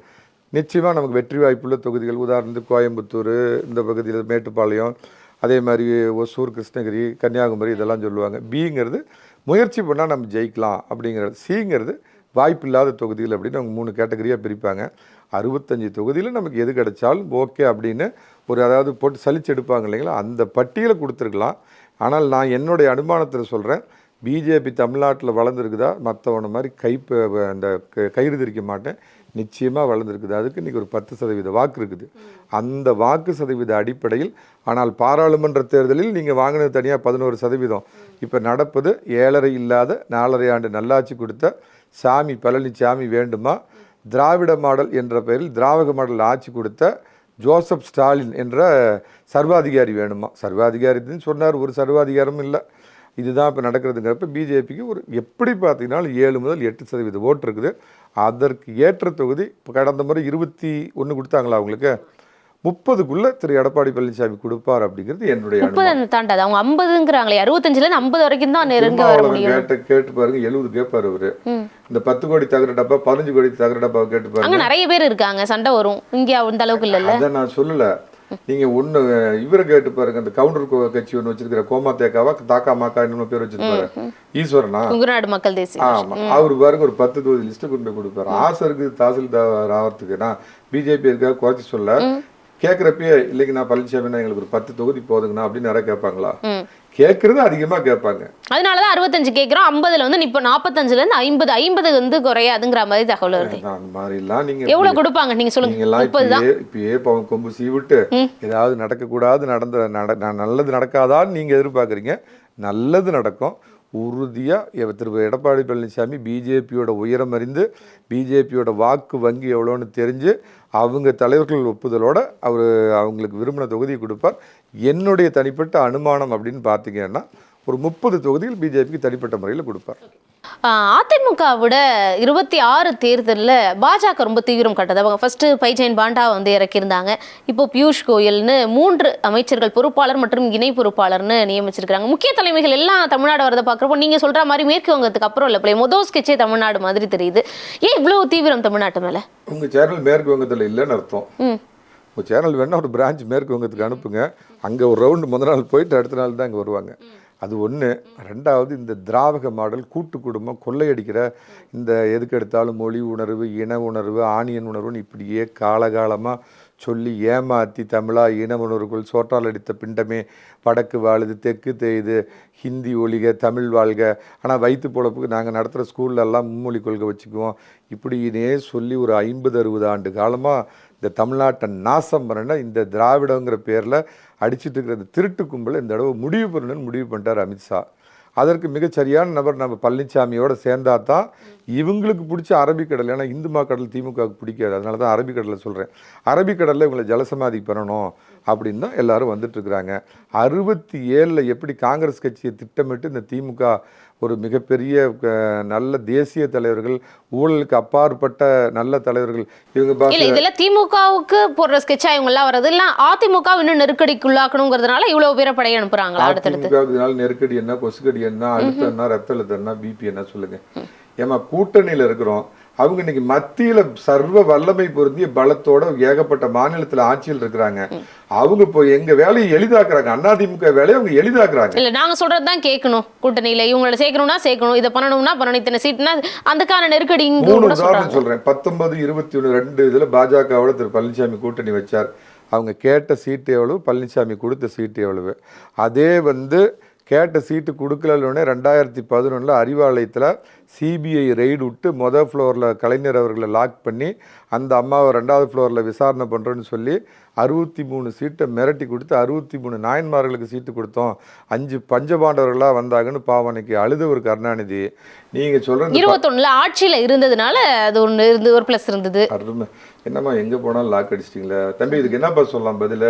Speaker 2: நிச்சயமாக நமக்கு வெற்றி வாய்ப்புள்ள தொகுதிகள், உதாரணத்துக்கு கோயம்புத்தூர், இந்த பகுதியில் மேட்டுப்பாளையம், அதே மாதிரி ஒசூர், கிருஷ்ணகிரி, கன்னியாகுமரி இதெல்லாம் சொல்லுவாங்க. பிங்கிறது முயற்சி பண்ணால் நம்ம ஜெயிக்கலாம் அப்படிங்கிறது. சிங்கிறது வாய்ப்பு இல்லாத தொகுதிகள் அப்படின்னு அவங்க 3 கேட்டகரியாக பிரிப்பாங்க. 65 தொகுதியில் நமக்கு எது கிடைச்சாலும் ஓகே அப்படின்னு ஒரு அதாவது போட்டு சலிச்சு எடுப்பாங்க இல்லைங்களா, அந்த பட்டியலை கொடுத்துருக்கலாம். ஆனால் நான் என்னுடைய அனுமானத்தில் சொல்கிறேன், பிஜேபி தமிழ்நாட்டில் வளர்ந்துருக்குதா மற்றவன மாதிரி அந்த கயிறு திரிக்க மாட்டேன், நிச்சயமாக வளர்ந்துருக்குது. அதுக்கு இன்றைக்கி ஒரு 10% வாக்கு இருக்குது. அந்த வாக்கு சதவீத அடிப்படையில், ஆனால் பாராளுமன்ற தேர்தலில் நீங்கள் வாங்கினது தனியாக 11%. இப்போ நடப்பது 7.5 இல்லாத 4.5 ஆண்டு நல்லாட்சி கொடுத்த சாமி பழனிசாமி வேண்டுமா, திராவிட மாடல் என்ற பெயரில் திராவிட மாடல் ஆட்சி கொடுத்த ஜோசப் ஸ்டாலின் என்ற சர்வாதிகாரி வேணுமா? சர்வாதிகாரின்னு சொன்னார், ஒரு சர்வாதிகாரமும் இல்லை. இதுதான் இப்போ நடக்கிறதுங்கிறப்ப பிஜேபிக்கு ஒரு எப்படி பார்த்தீங்கன்னா 7 முதல் 8% ஓட்டு இருக்குது. அதற்கு ஏற்ற தொகுதி இப்போ கடந்த முறை 21 கொடுத்தாங்களா அவங்களுக்கு, 30க்குள்ளே திரு எடப்பாடி பழனிசாமி கொடுப்பார் அப்படிங்கிறது என்னுடைய
Speaker 1: 30 தாண்டாது. அவங்க 50ங்கிறாங்களே, 65லேருந்து 50 வரைக்கும் தான் நெருங்க வர முடியும்.
Speaker 2: கேட்டு பாருங்க, 70 கேட்பார் அவரு. இந்த 10 கோடி தகர டப்பா 15 கோடி தகர டப்பா கேட்டு பாருங்க.
Speaker 1: அங்க நிறைய பேர் இருக்காங்க, சண்டை வரும். இங்கே அந்த அளவுக்கு இல்லைல்ல.
Speaker 2: அதை நான் சொல்லல. நீங்க ஒண்ணு இவரை கேட்டு பாருங்க, அந்த கவுண்டர் கட்சி ஒண்ணு வச்சிருக்கிற கோமா தேக்காவா தாக்கா மாக்கா இன்னும் பேர் வச்சிருப்பாரு, ஈஸ்வரனா,
Speaker 1: குங்குநாடு மக்கள் தேசியம்.
Speaker 2: ஆமா, அவரு பாருங்க ஒரு 10 தொகுதி லிஸ்ட் கொண்டு போய் கொடுப்பாரு. ஆசை இருக்குது தாசில்தார் ஆகிறதுக்கு. நான் பிஜேபி இருக்காக குறைச்சி சொல்ல, கேட்குறப்பயே இல்லைங்க நான் பழனிசாமினா எங்களுக்கு ஒரு 10 தொகுதி போதுங்கண்ணா அப்படின்னு நிறைய கேட்பாங்களா? கேட்கறது அதிகமா கேட்பாங்க.
Speaker 1: அதனாலதான் 65 கேட்கிறோம். 50ல வந்து இப்ப 45லேருந்து 50 வந்து குறையாதுங்கிற மாதிரி தகவல் வருது.
Speaker 2: அந்த மாதிரி எல்லாம் நீங்க
Speaker 1: எவ்வளவு கொடுப்பாங்க நீங்க சொல்லுங்க. 30
Speaker 2: இப்பயே கொம்பு சீவிட்டு ஏதாவது நடக்கக்கூடாது நல்லது நடக்காதான்னு நீங்க எதிர்பார்க்குறீங்க. நல்லது நடக்கும் உறுதியா. திரு எடப்பாடி பழனிசாமி பிஜேபியோட உயரம் அறிந்து, பிஜேபியோட வாக்கு வங்கி எவ்வளோன்னு தெரிஞ்சு, அவங்க தலைவர்கள் ஒப்புதலோட அவங்களுக்கு விரும்பின தொகுதியை கொடுப்பார். என்னுடைய தனிப்பட்ட அனுமானம் அப்படின்னு பார்த்தீங்கன்னா ஒரு 30 தொகுதிகள் பிஜேபிக்கு தனிப்பட்ட முறையில் கொடுப்பார்.
Speaker 1: அதிமுகவோட 26 தேர்தலில் பாஜக ரொம்ப தீவிரம் காட்டுது. அவங்க ஃபர்ஸ்ட் பைஜெயின் பாண்டா வந்து இறக்கியிருந்தாங்க. இப்போ பியூஷ் கோயல்னு 3 அமைச்சர்கள், பொறுப்பாளர் மற்றும் இணை பொறுப்பாளர்னு நியமிச்சிருக்காங்க. முக்கிய தலைமைகள் எல்லாம் தமிழ்நாடு வரதை பார்க்குறப்போ நீங்க சொல்ற மாதிரி மேற்கு வங்கத்துக்கு அப்புறம் இல்லை பிள்ளை மொதல் ஸ்கெட்சே தமிழ்நாடு மாதிரி தெரியுது. ஏன் இவ்வளவு தீவிரம் தமிழ்நாட்டு மேல? உங்க
Speaker 2: சேனல் மேற்கு வங்கத்தில் இல்லைன்னு அர்த்தம். உங்க சேனல் வேணா ஒரு பிரான்ச் மேற்கு வங்கத்துக்கு அனுப்புங்க. அங்கே ஒரு ரவுண்டு முதல் நாள் போயிட்டு அடுத்த நாள் தான் இங்கே வருவாங்க. அது ஒன்று. ரெண்டாவது, இந்த திராவிட மாடல் கூட்டு குடும்பம் கொள்ளையடிக்கிற இந்த எதுக்கு எடுத்தாலும் மொழி உணர்வு, இன உணர்வு, ஆணியன் உணர்வுன்னு இப்படியே காலகாலமாக சொல்லி ஏமாற்றி தமிழா இன உணர்வுகள் சோற்றால் அடித்த பிண்டமே வடக்கு வாழுது தெற்கு தேயுது, ஹிந்தி ஒழிக தமிழ் வாழ்க, ஆனால் வயிற்று பொழப்புக்கு நாங்கள் நடத்துகிற ஸ்கூல்லெல்லாம் மும்மொழி கொள்கை வச்சுக்குவோம் இப்படின்னே சொல்லி ஒரு 50-60 ஆண்டு காலமாக இந்த தமிழ்நாட்டை நாசம் பண்ண இந்த திராவிடங்கிற பேரில் அடிச்சுட்டு இருக்கிற திருட்டு கும்பலை இந்த தடவை முடிவு பண்ணணும்னு முடிவு பண்ணிட்டார் அமித்ஷா. அதற்கு மிகச்சரியான நபர் நம்ம பழனிசாமியோடு சேர்ந்தா தான் இவங்களுக்கு பிடிச்ச அரபிக்கடல். ஏன்னா இந்துமா கடல் திமுகவுக்கு பிடிக்காது, அதனால தான் அரபிக்கடலை சொல்கிறேன். அரபிக்கடலில் இவங்களை ஜலசமாதி பண்ணணும் அப்படின்னு தான் எல்லாரும் வந்துட்டுருக்குறாங்க. 67 எப்படி காங்கிரஸ் கட்சியை திட்டமிட்டு இந்த திமுக ஒரு மிகப்பெரிய நல்ல தேசிய தலைவர்கள், ஊழலுக்கு அப்பாற்பட்ட நல்ல தலைவர்கள் இவங்க
Speaker 1: இதெல்லாம் திமுகவுக்கு போடுற ஸ்கெட்சா இவங்க எல்லாம் வரது இல்ல, அதிமுக இன்னும் நெருக்கடிக்குள்ளாக்கணுங்கிறதுனால இவ்வளவு பேரை படைய அனுப்புறாங்களா?
Speaker 2: அடுத்தடுத்து நெருக்கடி என்ன, கொசுக்கடி என்ன, அழுத்தம் என்ன, ரத்த அழுத்தம் என்ன, பிபி என்ன சொல்லுங்க. ஏமா கூட்டணியில இருக்கிறோம், அவங்க இன்னைக்கு மத்தியில சர்வ வல்லமை பொருந்திய பலத்தோட ஏகப்பட்ட மாநிலத்தில் ஆட்சியில் இருக்கிறாங்க. அவங்க இப்போ எங்க வேலையை எளிதாக்குறாங்க, அதிமுக வேலையை அவங்க எளிதாக்குறாங்க.
Speaker 1: இல்ல நாங்க சொல்றதுதான் கேட்கணும். கூட்டணியில இவங்களை சேர்க்கணும்னா சேர்க்கணும், இதை பண்ணணும்னா பண்ணணும், இத்தனை சீட்னா அதுக்கான நெருக்கடி.
Speaker 2: 3 உதாரணம் சொல்றேன். 19, 21, 2 இதுல பாஜகவோட திரு பழனிசாமி கூட்டணி வச்சார். அவங்க கேட்ட சீட்டு எவ்வளவு, பழனிசாமி கொடுத்த சீட்டு எவ்வளவு. அதே கேட்ட சீட்டு கொடுக்கலன்னொடனே 2011 அறிவாலயத்தில் சிபிஐ ரெய்டு விட்டு மொதல் ஃப்ளோரில் கலைஞர் அவர்களை லாக் பண்ணி அந்த அம்மாவை 2வது ஃப்ளோரில் விசாரணை பண்ணுறோன்னு சொல்லி 63 சீட்டை மிரட்டி கொடுத்து 63 நாயன்மார்களுக்கு சீட்டு கொடுத்தோம், 5 பஞ்சபாண்டவர்களாக வந்தாங்கன்னு பாவனைக்கு அழுத ஒரு கருணாநிதி. நீங்கள் சொல்கிறது
Speaker 1: 21 ஆட்சியில் இருந்ததுனால அது ஒன்று இருந்து ஒரு ப்ளஸ் இருந்தது.
Speaker 2: அருமை. என்னம்மா எங்கே போனாலும் லாக் அடிச்சிட்டிங்களே தம்பி, இதுக்கு என்னப்பா சொல்லலாம் பதில்?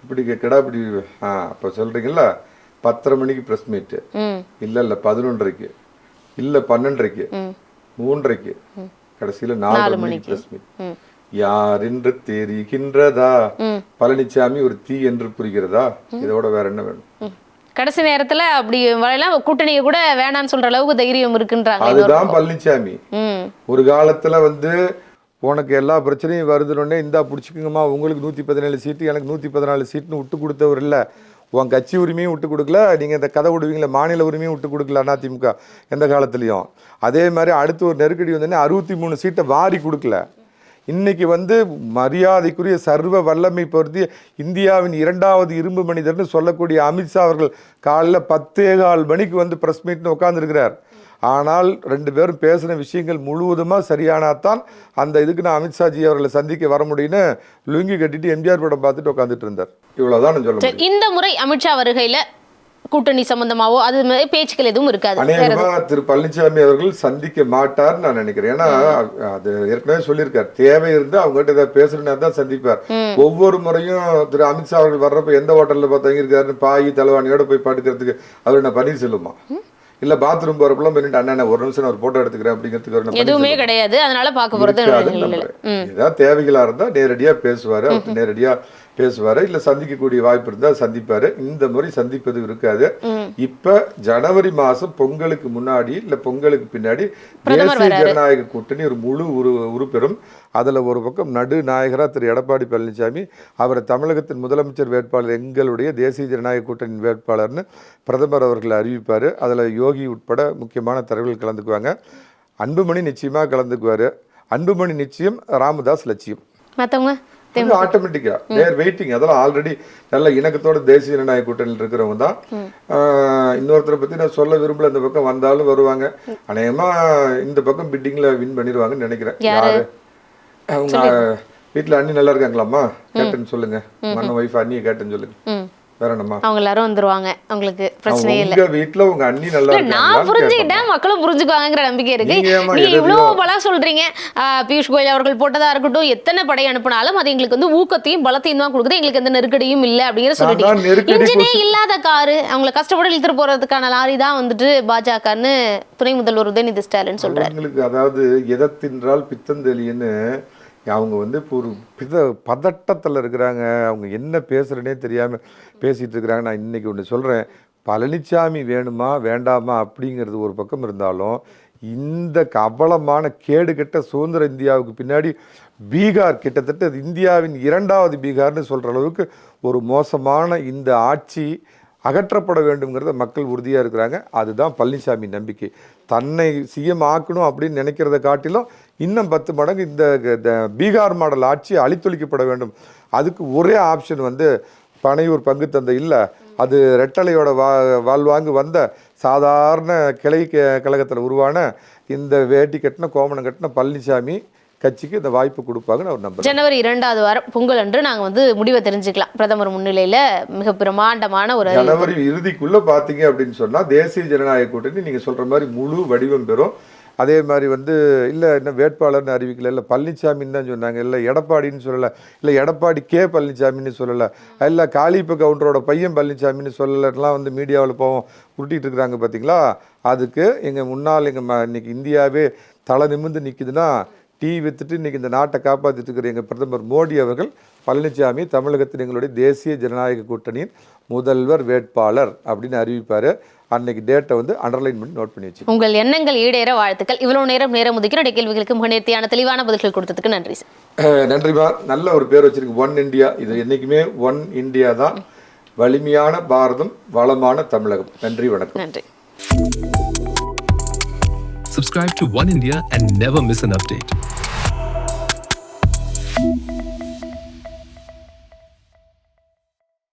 Speaker 2: இப்படி கிடாப்படி அப்போ சொல்கிறீங்களா 10:30 மணிக்கு ப்ரெஸ் மீட்டு, இல்லை 11:30க்கு, இல்லை 12:30க்கு, 3:30க்கு, கடைசியில் 4 மணிக்கு ப்ரெஸ் மீட். யார் என்று தெரிகின்றதா? பழனிசாமி ஒரு தீ என்று புரிகிறதா? இதோட வேற என்ன வேணும்?
Speaker 1: கடைசி நேரத்துல அப்படி வரலாம் கூட்டணியை கூட வேணான்னு சொல்ற அளவுக்கு தைரியம் இருக்குன்றாங்க.
Speaker 2: அதுதான் பழனிசாமி. ஒரு காலத்துல உனக்கு எல்லா பிரச்சனையும் வருதுன்னொடனே இந்தா பிடிச்சிக்குங்கம்மா, உங்களுக்கு 117 சீட்டு எனக்கு 114 சீட்டுன்னு விட்டு கொடுத்தவர் இல்லை. உன் கட்சி உரிமையும் விட்டு கொடுக்கல, நீங்கள் இந்த கதை விடுவீங்களே மாநில உரிமையும் விட்டு கொடுக்கல அதிமுக எந்த காலத்துலேயும். அதே மாதிரி அடுத்து ஒரு நெருக்கடி வந்தோடனே 63 சீட்டை வாரி கொடுக்கல. இன்னைக்கு மரியாதைக்குரிய சர்வ வல்லமை பொருத்தி இந்தியாவின் 2வது இரும்பு மனிதர்னு சொல்லக்கூடிய அமித்ஷா அவர்கள் காலையில் 10:15 மணிக்கு ப்ரெஸ் மீட்னு உட்காந்துருக்கிறார். ஆனால் 2 பேரும் பேசின விஷயங்கள் முழுவதுமாக சரியானாத்தான் அந்த இதுக்கு நான் அமித்ஷாஜி அவர்களை சந்திக்க வர முடியும்னு லுங்கி கட்டிட்டு எம்ஜிஆர் படம் பார்த்துட்டு உட்காந்துட்டு இருந்தார். இவ்வளோதான் நான் சொல்ல முடியும்.
Speaker 1: இந்த முறை அமித்ஷா வருகையில் கூட்டணி சம்பந்தமாவோ அது பேச்சுக்கள் எதுவும் இருக்காது.
Speaker 2: அநேகமா திரு பழனிசாமி அவர்கள் சந்திக்க மாட்டார்னு நான் நினைக்கிறேன். ஏன்னா அது ஏற்கனவே சொல்லியிருக்கார், தேவை இருந்து அவங்ககிட்ட ஏதாவது பேசுறேன்னா தான் சந்திப்பார். ஒவ்வொரு முறையும் திரு அமித்ஷா அவர்கள் வர்றப்ப எந்த ஹோட்டல்ல பார்த்தாங்க இருக்காருன்னு பாய் தலைவாணியோட போய் படுக்கிறதுக்கு அவர் என்ன பன்னீர்செல்வமா? இல்ல பாத்ரூம் போறப்பெல்லாம் பண்ணிட்டு அண்ணா ஒரு நிமிஷம் ஒரு போட்டோ எடுத்துக்கிறேன் அப்படிங்கிறதுக்கு
Speaker 1: எதுவுமே கிடையாது. அதனால பார்க்க போறது
Speaker 2: ஏதாவது தேவைகளா இருந்தா நேரடியா பேசுவாரு, அவர் நேரடியா பேசுவாரு, இல்ல சந்திக்கக்கூடிய வாய்ப்பு இருந்தா சந்திப்பாரு. இந்த முறை சந்திப்பது இருக்காது. இப்ப ஜனவரி மாசம் பொங்கலுக்கு முன்னாடி இல்ல பொங்கலுக்கு பின்னாடி தேசிய ஜனநாயக கூட்டணி ஒரு முழு உறுப்பெறும். அதுல ஒரு பக்கம் நடுநாயகரா திரு எடப்பாடி பழனிசாமி, அவரை தமிழகத்தின் முதலமைச்சர் வேட்பாளர், எங்களுடைய தேசிய ஜனநாயக கூட்டணி வேட்பாளர்னு பிரதமர் அவர்கள் அறிவிப்பாரு. அதுல யோகி உட்பட முக்கியமான தலைவர்கள் கலந்துக்குவாங்க. அன்புமணி நிச்சயமா கலந்துக்குவாரு. அன்புமணி நிச்சயம், ராமதாஸ் லட்சியம்.
Speaker 1: மத்தவங்க
Speaker 2: ஆட்டோமேட்டிக்கா தேர் வெயிட்டிங். அதெல்லாம் ஆல்ரெடி நல்ல இணக்கத்தோட தேசிய ஜனநாயக கூட்டணியில் இருக்கிறவங்க தான். இன்னொருத்தரை பத்தி நான் சொல்ல விரும்பல, இந்த பக்கம் வந்தாலும் வருவாங்க. அநேகமா இந்த பக்கம் பிட்டிங்ல வின் பண்ணிடுவாங்கன்னு நினைக்கிறேன். யாரு அவங்க வீட்டுல அண்ணி நல்லா இருக்காங்களாம்மா? கேட்டேன்னு சொல்லுங்க. மன்ன ஒய்ஃப் அண்ணியை கேட்டேன்னு சொல்லுங்க. வேற என்னம்மா? அவங்க எல்லாரும் வந்துருவாங்க, உங்களுக்கு பிரச்சனை இல்ல. உங்க வீட்ல உங்க அண்ணி நல்லா இருக்காங்க. நான் புரிஞ்சுக்கிட்டேன், மக்களும் புரிஞ்சுக்குவாங்கங்கிற நம்பிக்கை இருக்கு. நீங்க இவ்வளவு பலா சொல்றீங்க. பியூஷ் கோயல் அவர்கள் போட்டதா இருக்கட்டும், எத்தனை படை அனுப்பினாலும் அது எங்களுக்கு ஊக்கத்தையும் பலத்தையும் தான் கொடுக்குது, எங்களுக்கு எந்த நெருக்கடியும் இல்ல அப்படிங்கிற சொல்லிட்டீங்க. இன்ஜினே இல்லாத காரு அவங்களை கஷ்டப்பட்டு இழுத்துட்டு போறதுக்கான லாரி தான் பாஜகன்னு துணை முதல்வர் உதயநிதி ஸ்டாலின் சொல்றாரு. உங்களுக்கு அதாவது எதை தின்றால் பித்தந்தெளின்னு அவங்க இப்போ ஒரு பதட்டத்தில் இருக்கிறாங்க. அவங்க என்ன பேசுகிறேனே தெரியாமல் பேசிகிட்டு இருக்கிறாங்க. நான் இன்றைக்கி ஒன்று சொல்கிறேன், பழனிசாமி வேணுமா வேண்டாமா அப்படிங்கிறது ஒரு பக்கம் இருந்தாலும், இந்த கபலமான கேடுகட்ட சுதந்திர இந்தியாவுக்கு பின்னாடி பீகார் கிட்டத்தட்ட இந்தியாவின் 2வது பீகார்னு சொல்கிற அளவுக்கு ஒரு மோசமான இந்த ஆட்சி அகற்றப்பட வேண்டும்ங்கிறத மக்கள் உறுதியாக இருக்கிறாங்க. அதுதான் பழனிசாமி நம்பிக்கை. தன்னை சிஎம் ஆக்கணும் அப்படின்னு நினைக்கிறத காட்டிலும் இன்னும் 10 மடங்கு இந்த பீகார் மாடல் ஆட்சி அழித்தொழிக்கப்பட வேண்டும். அதுக்கு ஒரே ஆப்ஷன் பனையூர் பங்கு தந்தை இல்லை, அது ரெட்டலையோட வாழ்வாங்கு வந்த சாதாரண கிளை கழகத்தில் உருவான இந்த வேட்டி கட்டின கோமணம் கட்டின பழனிசாமி கட்சிக்கு இந்த வாய்ப்பு கொடுப்பாங்கன்னு அவர் நம்புறாரு. ஜனவரி 2வது வாரம் பொங்கல் அன்று நாங்கள் முடிவை தெரிஞ்சுக்கலாம். பிரதமர் முன்னிலையில் மிக பிரமாண்டமான ஒரு ஜனவரி இறுதிக்குள்ள பார்த்தீங்க அப்படின்னு சொன்னால் தேசிய ஜனநாயக கூட்டணி நீங்கள் சொல்கிற மாதிரி முழு வடிவம் பெறும். அதே மாதிரி இல்லை என்ன வேட்பாளர்னு அறிவிக்கல, இல்லை பழனிசாமின்னு தான் சொன்னாங்க, இல்லை எடப்பாடின்னு சொல்லலை, இல்லை எடப்பாடி கே பழனிசாமின்னு சொல்லலை, இல்லை காளிப்ப கவுண்டரோட பையன் பழனிசாமின்னு சொல்லலைலாம் மீடியாவில் போவோம் உருட்டிகிட்டு இருக்கிறாங்க பார்த்தீங்களா. அதுக்கு எங்கள் முன்னால் இன்னைக்கு இந்தியாவே தலை நிமிர்ந்து நிற்குதுன்னா டீ வித்துட்டு இன்றைக்கி இந்த நாட்டை காப்பாற்றிட்டு இருக்கிற எங்கள் பிரதமர் மோடி அவர்கள் பழனிசாமி தமிழகத்தில் எங்களுடைய தேசிய ஜனநாயக கூட்டணியின் முதல்வர் வேட்பாளர் அப்படின்னு அறிவிப்பார். அன்னைக்கு டேட்டை அண்டர்லைன் பண்ணி நோட் பண்ணி வச்சு உங்கள் எண்ணங்கள் ஈடேற வாழ்த்துக்கள். இவ்வளோ நேரம் ஒதுக்கிற கேள்விகளுக்கு மிக நேர்த்தியான தெளிவான பதில்கள் கொடுத்ததுக்கு நன்றி சார். நன்றிமா. நல்ல ஒரு பேர் வச்சிருக்கு, ஒன் இந்தியா. இது என்றைக்குமே ஒன் இந்தியா தான். வலிமையான பாரதம், வளமான தமிழகம். நன்றி, வணக்கம். நன்றி.
Speaker 3: Subscribe to One India and never miss an update.